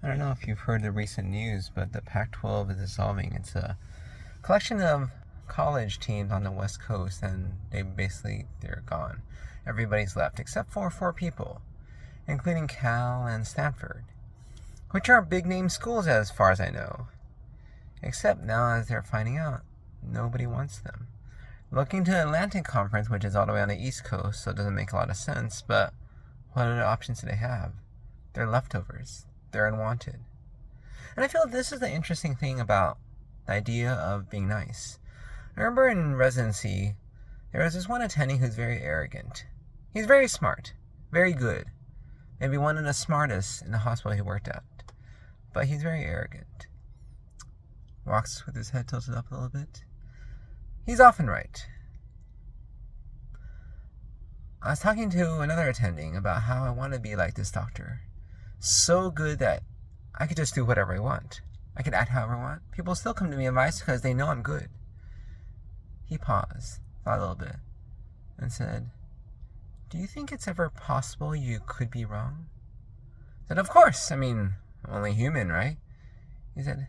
I don't know if you've heard the recent news, but the Pac-12 is dissolving. It's a collection of college teams on the West Coast, and they're gone. Everybody's left except for four people, including Cal and Stanford, which are big name schools as far as I know. Except now, as they're finding out, nobody wants them. Looking to the Atlantic Conference, which is all the way on the East Coast, so it doesn't make a lot of sense, but what other options do they have? They're leftovers. They're unwanted. And I feel this is the interesting thing about the idea of being nice. I remember in residency, there was this one attending who's very arrogant. He's very smart, very good, maybe one of the smartest in the hospital he worked at. But he's very arrogant. Walks with his head tilted up a little bit. He's often right. I was talking to another attending about how I want to be like this doctor. So good that I could just do whatever I want. I could act however I want. People still come to me advice because they know I'm good. He paused, thought a little bit, and said, "Do you think it's ever possible you could be wrong?" I said, "Of course. I mean, I'm only human, right?" He said,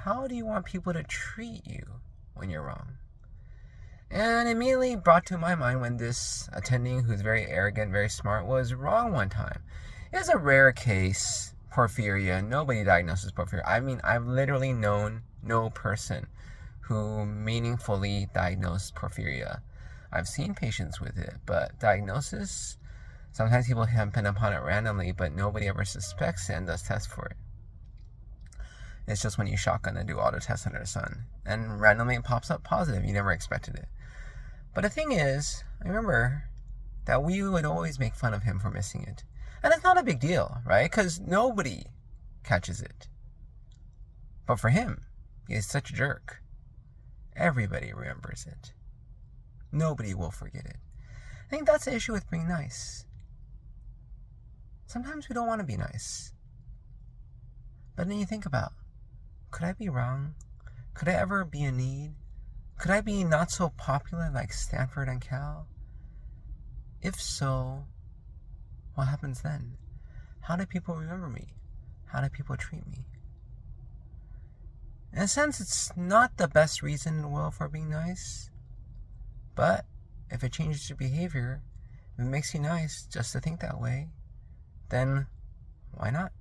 "How do you want people to treat you when you're wrong?" And immediately brought to my mind when this attending, who's very arrogant, very smart, was wrong one time. It was a rare case, porphyria. Nobody diagnoses porphyria. I mean, I've literally known no person who meaningfully diagnosed porphyria. I've seen patients with it, but diagnosis, sometimes people happen upon it randomly, but nobody ever suspects it and does tests for it. It's just when you shotgun and do all the tests under the sun, and randomly it pops up positive. You never expected it. But the thing is, I remember that we would always make fun of him for missing it. And it's not a big deal, right? Because nobody catches it. But for him, he is such a jerk. Everybody remembers it. Nobody will forget it. I think that's the issue with being nice. Sometimes we don't want to be nice. But then you think about, could I be wrong? Could I ever be in need? Could I be not so popular like Stanford and Cal? If so, what happens then? How do people remember me? How do people treat me? In a sense, it's not the best reason in the world for being nice. But if it changes your behavior, if it makes you nice just to think that way, then why not?